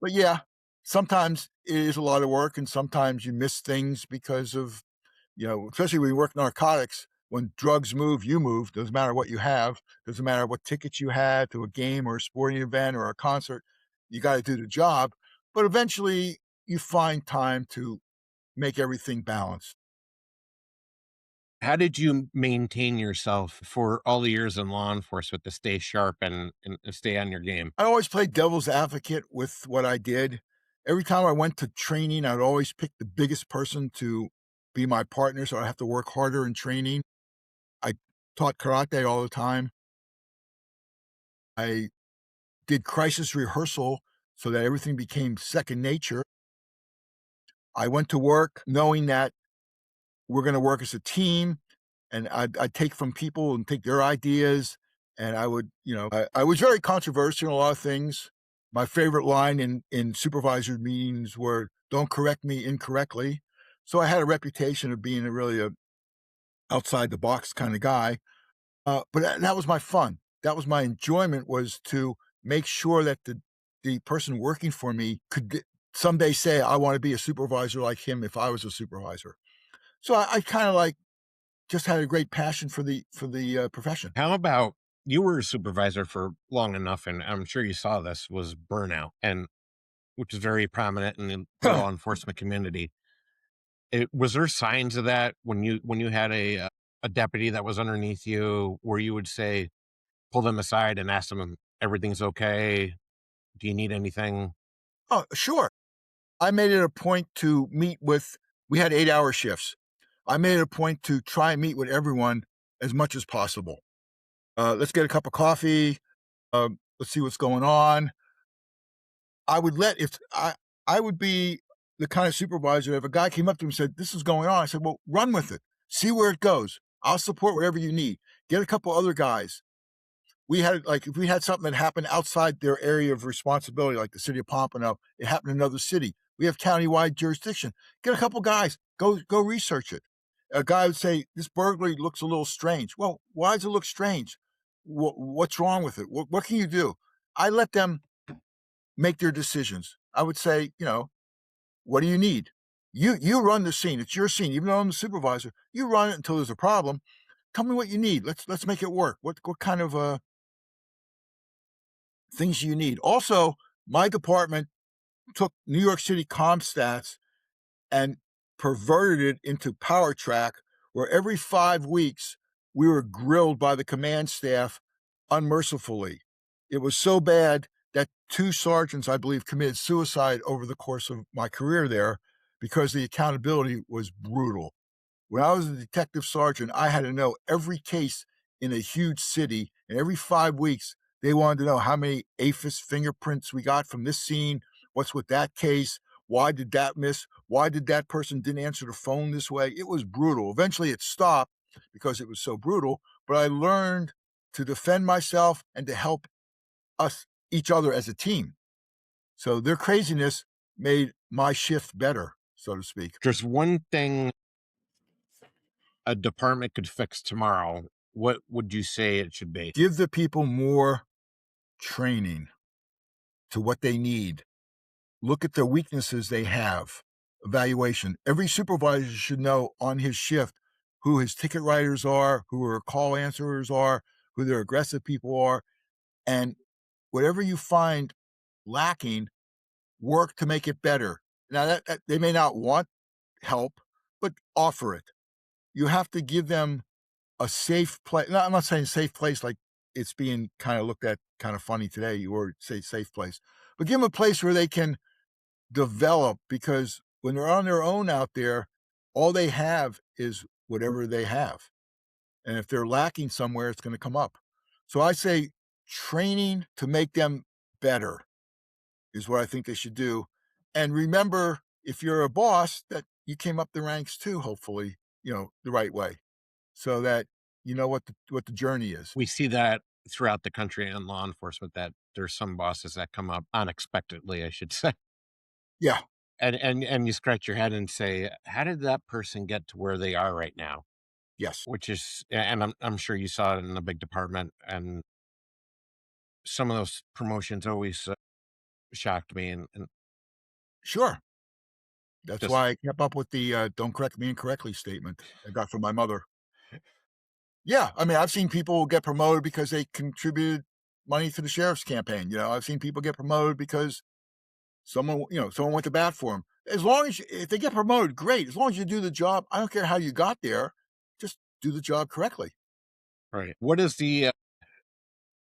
But yeah, sometimes it is a lot of work, and sometimes you miss things because of, especially when you work narcotics, when drugs move, you move. Doesn't matter what you have, doesn't matter what tickets you had to a game or a sporting event or a concert, you got to do the job. But eventually, you find time to make everything balanced. How did you maintain yourself for all the years in law enforcement to stay sharp and stay on your game? I always played devil's advocate with what I did. Every time I went to training, I'd always pick the biggest person to be my partner, so I have to work harder in training. I taught karate all the time. I did crisis rehearsal so that everything became second nature. I went to work knowing that we're going to work as a team, and I'd take from people and take their ideas. And I would, I was very controversial in a lot of things. My favorite line in supervisor meetings were, "Don't correct me incorrectly." So I had a reputation of being a outside the box kind of guy. But that was my fun. That was my enjoyment, was to make sure that the person working for me could someday say, "I want to be a supervisor like him if I was a supervisor." So I kind of like just had a great passion for the profession. How about you were a supervisor for long enough, and I'm sure you saw this was burnout, and which is very prominent in the law enforcement community. Was there signs of that when you had a deputy that was underneath you, where you would say, pull them aside and ask them, everything's okay? Do you need anything? Oh, sure. I made it a point to meet with. We had 8-hour shifts. I made it a point to try and meet with everyone as much as possible. Let's get a cup of coffee. Let's see what's going on. I would let if I would be the kind of supervisor, if a guy came up to me and said, "This is going on," I said, "Well, run with it. See where it goes. I'll support whatever you need. Get a couple other guys." We had, like, if we had something that happened outside their area of responsibility, like the city of Pompano, it happened in another city. We have countywide jurisdiction. Get a couple guys, go research it. A guy would say, "This burglary looks a little strange." Well, why does it look strange? What's wrong with it? What can you do? I let them make their decisions. I would say, "What do you need? You run the scene. It's your scene. Even though I'm the supervisor, you run it until there's a problem. Tell me what you need. Let's make it work. What kind of things you need?" Also, my department took New York City ComStats and perverted it into Power Track, where every 5 weeks we were grilled by the command staff unmercifully. It was so bad that 2 sergeants, I believe, committed suicide over the course of my career there because the accountability was brutal. When I was a detective sergeant, I had to know every case in a huge city, and every 5 weeks, they wanted to know how many APHIS fingerprints we got from this scene, what's with that case, why did that miss, why did that person didn't answer the phone this way. It was brutal. Eventually, it stopped because it was so brutal, but I learned to defend myself and to help us each other as a team. So their craziness made my shift better, so to speak. There's one thing a department could fix tomorrow. What would you say it should be? Give the people more training to what they need. Look at the weaknesses they have. Evaluation. Every supervisor should know on his shift who his ticket writers are, who her call answerers are, who their aggressive people are. And whatever you find lacking, work to make it better. Now, that they may not want help, but offer it. You have to give them a safe place. No, I'm not saying safe place like it's being kind of looked at kind of funny today. You word say safe place, but give them a place where they can develop, because when they're on their own out there, all they have is whatever they have. And if they're lacking somewhere, it's going to come up. So I say training to make them better is what I think they should do. And remember, if you're a boss, that you came up the ranks too, hopefully, the right way, so that you know what the journey is. We see that throughout the country in law enforcement, that there's some bosses that come up unexpectedly, I should say. Yeah. And you scratch your head and say, how did that person get to where they are right now? Yes. which is, and I'm sure you saw it in the big department, and some of those promotions always shocked me, and Sure. That's just why I kept up with the, "Don't correct me incorrectly" statement I got from my mother. Yeah, I mean, I've seen people get promoted because they contributed money to the sheriff's campaign, I've seen people get promoted because someone went to bat for them. As long as if they get promoted, great. As long as you do the job, I don't care how you got there, just do the job correctly. right. What is the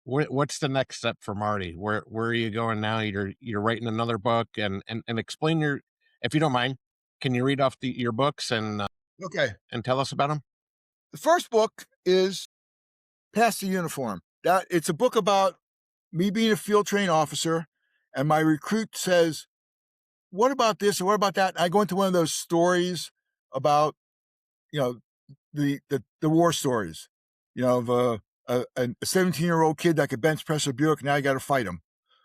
what's the next step for Marty? Where are you going now? You're writing another book, and explain your, if you don't mind, can you read off your books Okay. and tell us about them? The first book is Past the Uniform. It's a book about me being a field trained officer, and my recruit says, "What about this or what about that?" And I go into one of those stories about, you know, the war stories, of a 17-year-old kid that could bench press a Buick. Now you got to fight him.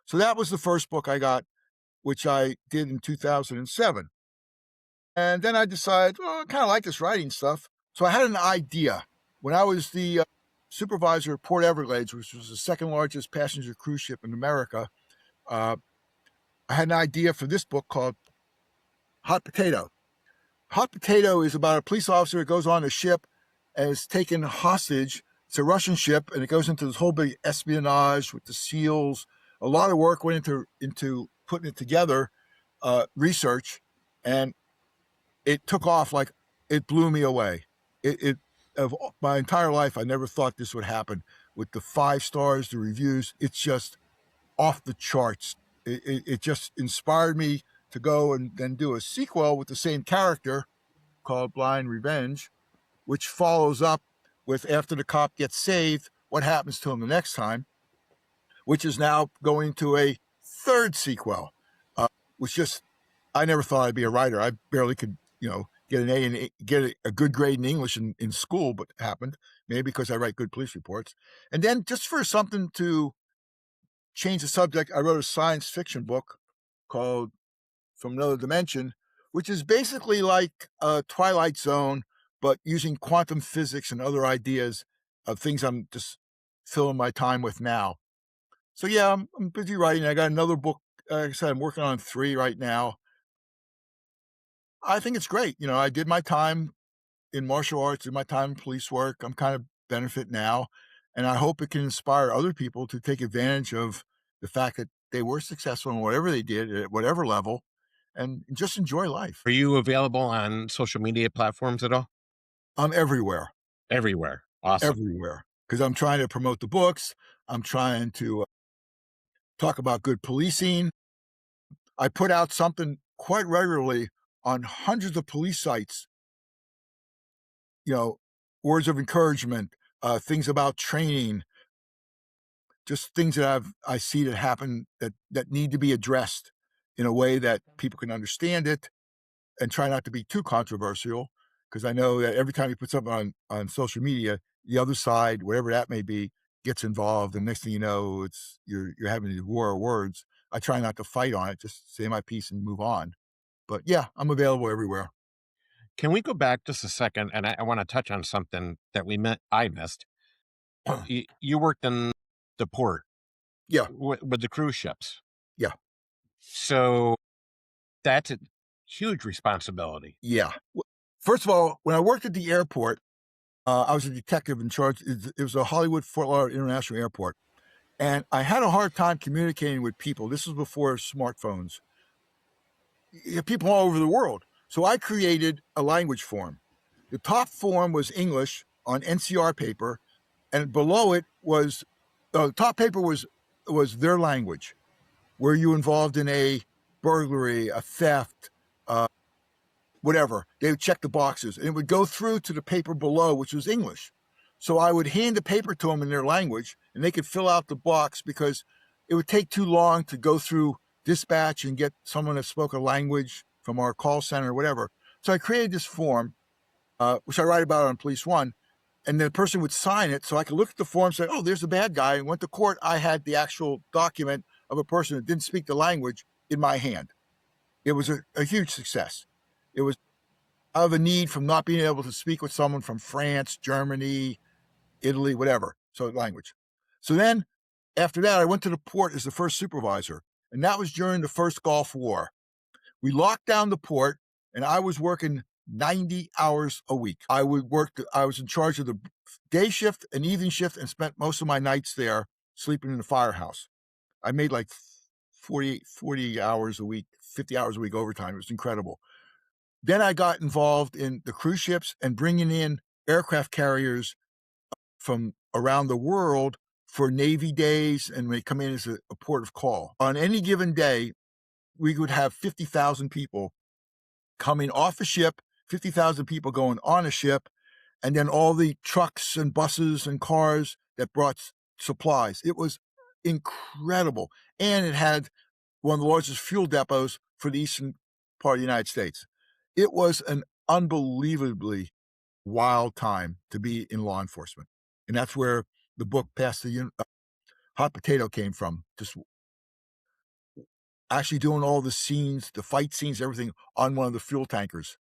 So that was the first book I got, which I did in 2007. And then I decided, well, I kind of like this writing stuff. So I had an idea. When I was the supervisor of Port Everglades, which was the second largest passenger cruise ship in America, uh, I had an idea for this book called Hot Potato. Hot Potato is about a police officer that goes on a ship and is taken hostage. It's a Russian ship, and it goes into this whole big espionage with the SEALs. A lot of work went into putting it together, research, and it took off like it blew me away. It of my entire life, I never thought this would happen. With the 5 stars, the reviews, it's just off the charts. It just inspired me to go and then do a sequel with the same character called Blind Revenge, which follows up with after the cop gets saved, what happens to him the next time, which is now going to a third sequel, which just, I never thought I'd be a writer. I barely could, get an A and get a good grade in English in school, but it happened, maybe because I write good police reports. And then just for something to change the subject, I wrote a science fiction book called From Another Dimension, which is basically like a Twilight Zone, but using quantum physics and other ideas of things I'm just filling my time with now. So yeah, I'm busy writing. I got another book. Like I said, I'm working on 3 right now. I think it's great. I did my time in martial arts, did my time in police work. I'm kind of benefit now, and I hope it can inspire other people to take advantage of the fact that they were successful in whatever they did at whatever level, and just enjoy life. Are you available on social media platforms at all? I'm everywhere, Everywhere. Awesome. everywhere, because I'm trying to promote the books. I'm trying to talk about good policing. I put out something quite regularly on hundreds of police sites, you know, words of encouragement, things about training, just things that I see that happen that need to be addressed in a way that people can understand it, and try not to be too controversial, because I know that every time you put something on social media, the other side, whatever that may be, gets involved, and next thing you know, it's you're having a war of words. I try not to fight on it, just say my piece and move on. But yeah, I'm available everywhere. Can we go back just a second? And I want to touch on something that I missed. You worked in the port Yeah, with the cruise ships. yeah, So that's a huge responsibility. yeah. First of all, when I worked at the airport, I was a detective in charge. It was a Hollywood Fort Lauderdale International Airport, and I had a hard time communicating with people. This was before smartphones. People all over the world. So I created a language form. The top form was English on NCR paper, and below it was the top paper was their language. Were you involved in a burglary, a theft, whatever? They would check the boxes, and it would go through to the paper below, which was English. So I would hand the paper to them in their language, and they could fill out the box because it would take too long to go through dispatch and get someone that spoke a language from our call center or whatever. So I created this form, which I write about on Police One, and the person would sign it so I could look at the form and say, oh, there's a bad guy. And went to court, I had the actual document of a person that didn't speak the language in my hand. It was a huge success. It was out of a need from not being able to speak with someone from France, Germany, Italy, whatever. So language. So then after that, I went to the port as the first supervisor. And that was during the first Gulf War. We locked down the port, and I was working 90 hours a week. I was in charge of the day shift and evening shift and spent most of my nights there sleeping in the firehouse. I made like 40 hours a week, 50 hours a week overtime. It was incredible. Then I got involved in the cruise ships and bringing in aircraft carriers from around the world for Navy days, and they come in as a port of call. On any given day, we would have 50,000 people coming off a ship, 50,000 people going on a ship, and then all the trucks and buses and cars that brought supplies. It was incredible. And it had one of the largest fuel depots for the eastern part of the United States. It was an unbelievably wild time to be in law enforcement. And that's where the book Past the Hot Potato came from. Just actually doing all the scenes, the fight scenes, everything on one of the fuel tankers.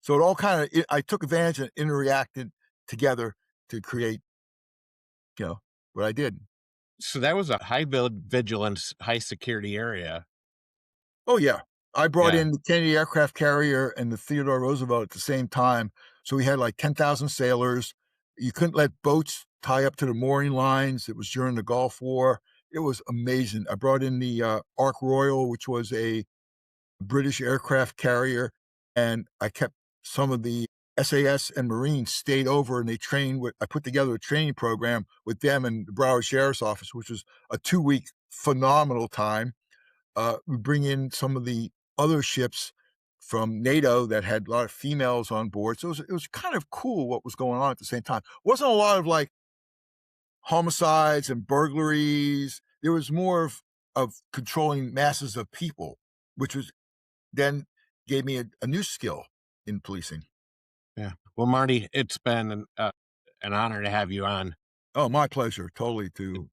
So it all kind of, I took advantage and interacted together to create, what I did. So that was a high vigilance, high security area. Oh, yeah. I brought in the Kennedy aircraft carrier and the Theodore Roosevelt at the same time. So we had like 10,000 sailors. You couldn't let boats tie up to the mooring lines. It was during the Gulf War. It was amazing. I brought in the Ark Royal, which was a British aircraft carrier, and I kept some of the SAS and Marines stayed over, and they trained I put together a training program with them and the Broward Sheriff's Office, which was a 2-week phenomenal time. We bring in some of the other ships from NATO that had a lot of females on board. So it was kind of cool what was going on at the same time. It wasn't a lot of like homicides and burglaries. There was more of controlling masses of people, which was then gave me a new skill in policing. Yeah. Well, Marty, it's been an honor to have you on. Oh, my pleasure. Totally to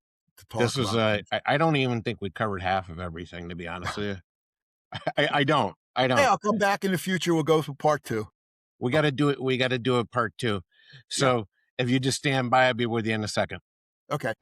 talk this was about I don't even think we covered half of everything, to be honest with you. I don't. Hey, I'll come back in the future. We'll go for part 2. We got to do it. We got to do a part 2. So if you just stand by, I'll be with you in a second. Okay.